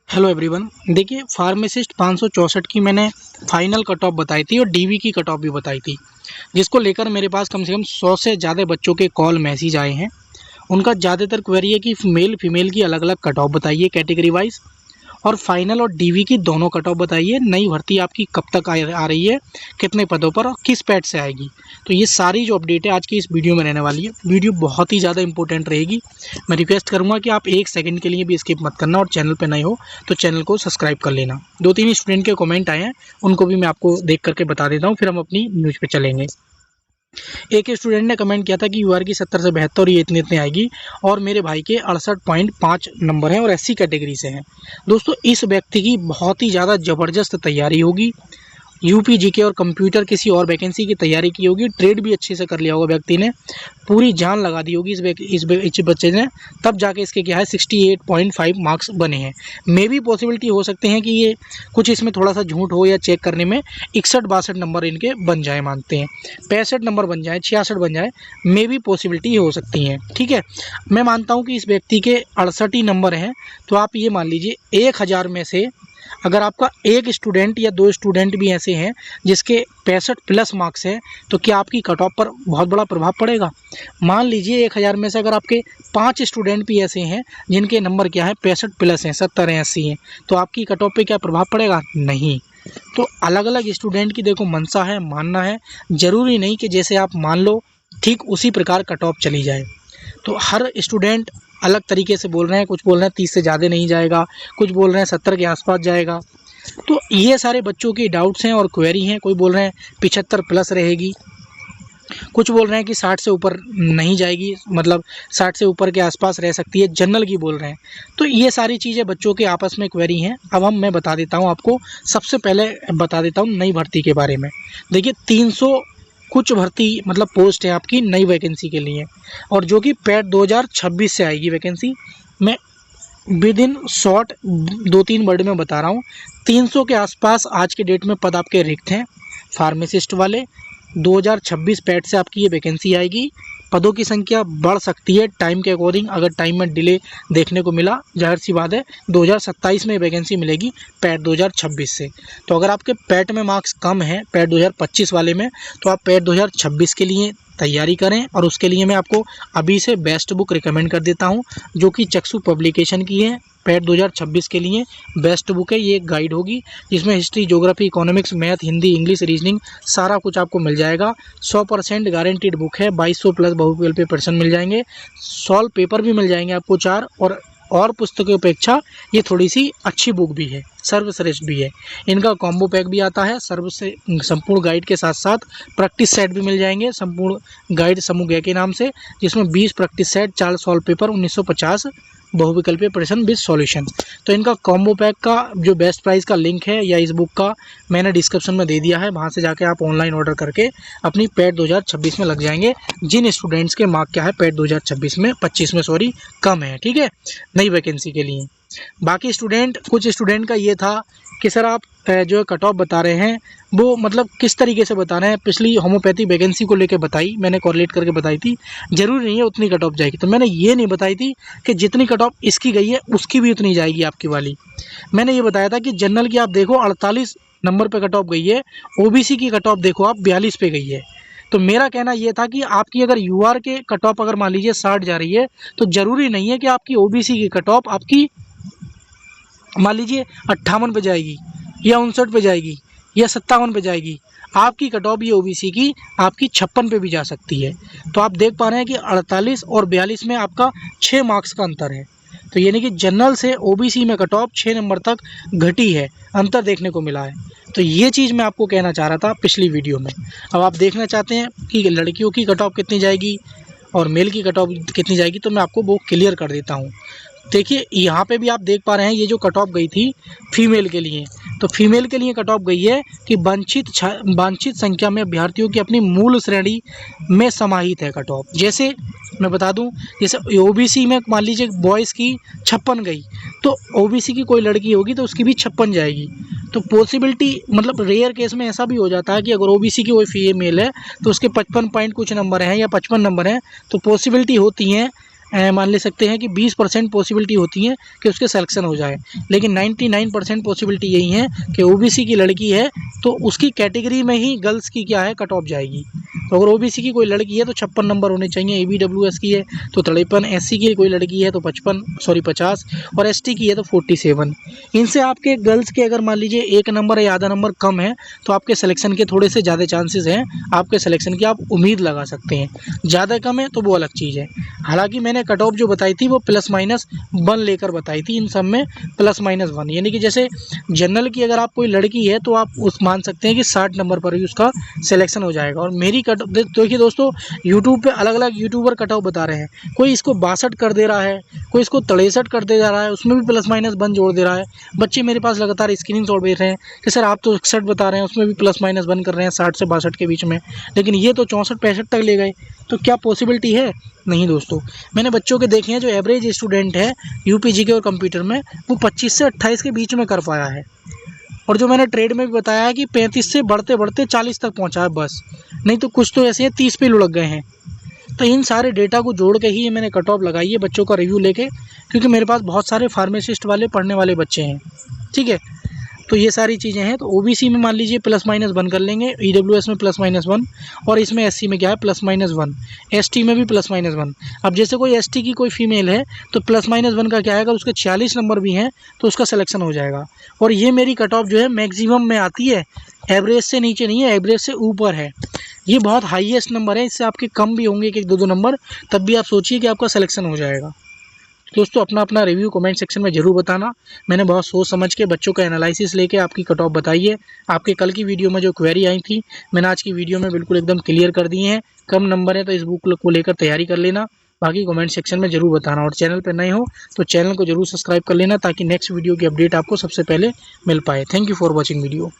Hello everyone. देखिए, pharmacist 564 की मैंने फाइनल कट ऑफ बताई थी और डीवी की कट ऑफ भी बताई थी, जिसको लेकर मेरे पास कम से कम 100 से ज़्यादा बच्चों के कॉल मैसेज आए हैं। उनका ज़्यादातर क्वेरी है कि मेल फीमेल की अलग अलग कट ऑफ बताइए कैटेगरी वाइज, और फाइनल और डीवी की दोनों कट ऑफ बताइए। नई भर्ती आपकी कब तक आ रही है, कितने पदों पर और किस पैड से आएगी। तो ये सारी जो अपडेट है आज की इस वीडियो में रहने वाली है। वीडियो बहुत ही ज़्यादा इंपॉर्टेंट रहेगी। मैं रिक्वेस्ट करूंगा कि आप एक सेकंड के लिए भी स्किप मत करना, और चैनल पे नए हो तो चैनल को सब्सक्राइब कर लेना। 2-3 स्टूडेंट के कमेंट आए हैं, उनको भी मैं आपको देख करके बता देता हूँ, फिर हम अपनी न्यूज़ पे चलेंगे। एक स्टूडेंट ने कमेंट किया था कि यूआर की 70 से 72 ये इतने आएगी, और मेरे भाई के 68.5 नंबर हैं और एससी कैटेगरी से हैं। दोस्तों, इस व्यक्ति की बहुत ही ज़्यादा ज़बरदस्त तैयारी होगी। यूपी जीके और कंप्यूटर किसी और वैकेंसी की तैयारी की होगी, ट्रेड भी अच्छे से कर लिया होगा व्यक्ति ने, पूरी जान लगा दी होगी इस बच्चे ने, तब जाके इसके क्या है 68.5 मार्क्स बने हैं। मे भी पॉसिबिलिटी हो सकते हैं कि ये कुछ इसमें थोड़ा सा झूठ हो या चेक करने में 61-62 नंबर इनके बन जाए, मानते हैं 65 नंबर बन जाए, 66 बन जाए, मे भी पॉसिबिलिटी हो सकती है। ठीक है, मैं मानता हूँ कि इस व्यक्ति के 68 ही नंबर हैं। तो आप ये मान लीजिए 1000 में से अगर आपका एक स्टूडेंट या 2 स्टूडेंट भी ऐसे हैं जिसके 65 प्लस मार्क्स हैं, तो क्या आपकी कट ऑफ पर बहुत बड़ा प्रभाव पड़ेगा। मान लीजिए 1000 में से अगर आपके 5 स्टूडेंट भी ऐसे हैं जिनके नंबर क्या है 65 प्लस हैं, 70 हैं, 80 हैं, तो आपकी कट ऑफ पे क्या प्रभाव पड़ेगा? नहीं। तो अलग अलग स्टूडेंट की देखो मनसा है, मानना है। ज़रूरी नहीं कि जैसे आप मान लो ठीक उसी प्रकार कट ऑफ चली जाए। तो हर स्टूडेंट अलग तरीके से बोल रहे हैं, कुछ बोल रहे हैं 30 से ज़्यादा नहीं जाएगा, कुछ बोल रहे हैं 70 के आसपास जाएगा। तो ये सारे बच्चों की डाउट्स हैं और क्वेरी हैं। कोई बोल रहे हैं 75 प्लस रहेगी, कुछ बोल रहे हैं कि 60 से ऊपर नहीं जाएगी, मतलब 60 से ऊपर के आसपास रह सकती है, जनरल की बोल रहे हैं। तो ये सारी चीज़ें बच्चों के आपस में क्वेरी हैं। अब मैं बता देता हूँ आपको, सबसे पहले बता देता हूँ नई भर्ती के बारे में। देखिए, 300 कुछ भर्ती मतलब पोस्ट है आपकी नई वैकेंसी के लिए, और जो कि पैड 2026 से आएगी वैकेंसी। मैं विद इन शॉर्ट 2-3 वर्ड में बता रहा हूँ। 300 के आसपास आज के डेट में पद आपके रिक्त हैं फार्मासिस्ट वाले। 2026 पैड से आपकी ये वैकेंसी आएगी। पदों की संख्या बढ़ सकती है टाइम के अकॉर्डिंग। अगर टाइम में डिले देखने को मिला, जाहिर सी बात है 2027 में वैकेंसी मिलेगी पैड 2026 से। तो अगर आपके पैड में मार्क्स कम हैं पैड 2025 वाले में, तो आप पैड 2026 के लिए तैयारी करें। और उसके लिए मैं आपको अभी से बेस्ट बुक रिकमेंड कर देता हूं, जो कि चक्षु पब्लिकेशन की है। पैड 2026 के लिए बेस्ट बुक है। ये एक गाइड होगी जिसमें history, geography, economics, math, Hindi, English, reasoning सारा कुछ आपको मिल जाएगा। 100% गारंटीड बुक है। 2200 प्लस बहुविकल्प पे प्रश्न मिल जाएंगे, सॉल्व पेपर भी मिल जाएंगे आपको 4, और पुस्तकों की अपेक्षा ये थोड़ी सी अच्छी बुक भी है, सर्वश्रेष्ठ भी है। इनका कॉम्बो पैक भी आता है सर्व से संपूर्ण गाइड के साथ साथ प्रैक्टिस सेट भी मिल जाएंगे, संपूर्ण गाइड समूह ग के नाम से, जिसमें 20 प्रैक्टिस सेट, 4 सॉल्व पेपर, 1950 बहुविकल्पीय प्रश्न विद सॉल्यूशन। तो इनका कॉम्बो पैक का जो बेस्ट प्राइस का लिंक है या इस बुक का मैंने डिस्क्रिप्शन में दे दिया है, वहाँ से जाके आप ऑनलाइन ऑर्डर करके अपनी पैड 2026 में लग जाएंगे, जिन स्टूडेंट्स के मार्क क्या है पैड 2026 में 25 में सॉरी कम है। ठीक है, नई वैकेंसी के लिए। बाकी कुछ स्टूडेंट का ये था कि सर आप जो कट ऑफ बता रहे हैं वो मतलब किस तरीके से बता रहे हैं। पिछली होम्योपैथी वैकेंसी को लेकर बताई, मैंने कोरिलेट करके बताई थी। जरूरी नहीं है उतनी कट ऑफ जाएगी। तो मैंने ये नहीं बताई थी कि जितनी कट ऑफ इसकी गई है उसकी भी उतनी जाएगी आपकी वाली। मैंने ये बताया था कि जनरल की आप देखो 48 नंबर पर कट ऑफ गई है, ओबीसी की कट ऑफ देखो आप 42 पे गई है। तो मेरा कहना ये था कि आपकी अगर यूआर के कट ऑफ अगर मान लीजिए 60 जा रही है, तो ज़रूरी नहीं है कि आपकी ओबीसी की कट ऑफ आपकी मान लीजिए 58 पे जाएगी या 59 पे जाएगी या 57 पे जाएगी। आपकी कट ऑफ ये ओबीसी की आपकी 56 पे भी जा सकती है। तो आप देख पा रहे हैं कि 48 और 42 में आपका 6 मार्क्स का अंतर है। तो यानी कि जनरल से ओबीसी में कट ऑफ 6 नंबर तक घटी है, अंतर देखने को मिला है। तो ये चीज़ मैं आपको कहना चाह रहा था पिछली वीडियो में। अब आप देखना चाहते हैं कि लड़कियों की कट ऑफ कितनी जाएगी और मेल की कट ऑफ कितनी जाएगी, तो मैं आपको वो क्लियर कर देता हूँ। देखिए, यहाँ पे भी आप देख पा रहे हैं ये जो कट ऑफ गई थी फीमेल के लिए, तो फीमेल के लिए कट ऑफ गई है कि वांछित संख्या में अभ्यर्थियों की अपनी मूल श्रेणी में समाहित है कट ऑफ। जैसे मैं बता दूं, जैसे ओबीसी में मान लीजिए बॉयज़ की 56 गई, तो ओबीसी की कोई लड़की होगी तो उसकी भी 56 जाएगी। तो पॉसिबिलिटी मतलब रेयर केस में ऐसा भी हो जाता है कि अगर ओबीसी की कोई फीमेल है तो उसके 55 पॉइंट कुछ नंबर हैं या 55 नंबर हैं, तो पॉसिबिलिटी होती है मान ले सकते हैं कि 20% पॉसिबिलिटी होती है कि उसके सिलेक्शन हो जाए, लेकिन 99% पॉसिबिलिटी यही है कि ओबीसी की लड़की है तो उसकी कैटेगरी में ही गर्ल्स की क्या है कट ऑफ जाएगी। तो अगर ओबीसी की कोई लड़की है तो 56 नंबर होने चाहिए, ईबीडब्ल्यूएस की है तो 53, एससी की कोई लड़की है तो 50 और एसटी की है तो 47। इनसे आपके गर्ल्स के अगर मान लीजिए 1 नंबर या आधा नंबर कम है तो आपके सिलेक्शन के थोड़े से ज़्यादा चांसेस हैं, आपके सिलेक्शन की आप उम्मीद लगा सकते हैं। ज़्यादा कम है तो वो अलग चीज़ है। हालांकि मैंने कट ऑफ जो बताई थी वो +-1 लेकर बताई थी, इन सब में +-1, यानी कि जैसे जनरल की अगर आप कोई लड़की है तो आप उस मान सकते हैं कि 60 नंबर पर ही उसका सिलेक्शन हो जाएगा। और मेरी कट देखिए दोस्तों, यूट्यूब पे अलग अलग यूट्यूबर कट ऑफ बता रहे हैं, कोई इसको 62 कर दे रहा है, कोई इसको 63 कर दे जा रहा है, उसमें भी +-1 जोड़ दे रहा है। बच्चे मेरे पास लगातार स्क्रीनशॉट भेज रहे हैं कि सर आप तो 61 बता रहे हैं, उसमें भी +-1 कर रहे हैं 60 से 62 के बीच में, लेकिन ये तो 64-65 तक ले गए, तो क्या पॉसिबिलिटी है? नहीं दोस्तों। मैंने बच्चों के देखे हैं जो एवरेज स्टूडेंट है यूपीजी के और कंप्यूटर में, वो 25 से 28 के बीच में कर पाया है। और जो मैंने ट्रेड में भी बताया है कि 35 से बढ़ते बढ़ते 40 तक पहुंचा है बस, नहीं तो कुछ तो ऐसे हैं 30 पे लुढ़क गए हैं। तो इन सारे डेटा को जोड़ के ही ये मैंने कट ऑफ लगाई है बच्चों का रिव्यू लेके, क्योंकि मेरे पास बहुत सारे फार्मासिस्ट वाले पढ़ने वाले बच्चे हैं, ठीक है। तो ये सारी चीज़ें हैं। तो ओबीसी में मान लीजिए +-1 कर लेंगे, ईडब्ल्यूएस में +-1 और इसमें एससी में क्या है +-1, एसटी में भी +-1। अब जैसे कोई एसटी की कोई फीमेल है तो +-1 का क्या है, अगर उसके 46 नंबर भी हैं तो उसका सिलेक्शन हो जाएगा। और ये मेरी कट ऑफ जो है मैक्सिमम में आती है, एवरेज से नीचे नहीं है, एवरेज से ऊपर है। ये बहुत हाईएस्ट नंबर है, इससे आपके कम भी होंगे कि 1-2 नंबर, तब भी आप सोचिए कि आपका सिलेक्शन हो जाएगा। दोस्तों अपना अपना रिव्यू कमेंट सेक्शन में ज़रूर बताना। मैंने बहुत सोच समझ के बच्चों का एनालिसिस लेके आपकी कट ऑफ बताई है। आपके कल की वीडियो में जो क्वेरी आई थी मैंने आज की वीडियो में बिल्कुल एकदम क्लियर कर दी है। कम नंबर है तो इस बुक को लेकर तैयारी कर लेना, बाकी कमेंट सेक्शन में ज़रूर बताना। और चैनल पर नए हो तो चैनल को ज़रूर सब्सक्राइब कर लेना ताकि नेक्स्ट वीडियो की अपडेट आपको सबसे पहले मिल पाए। Thank you for watching video.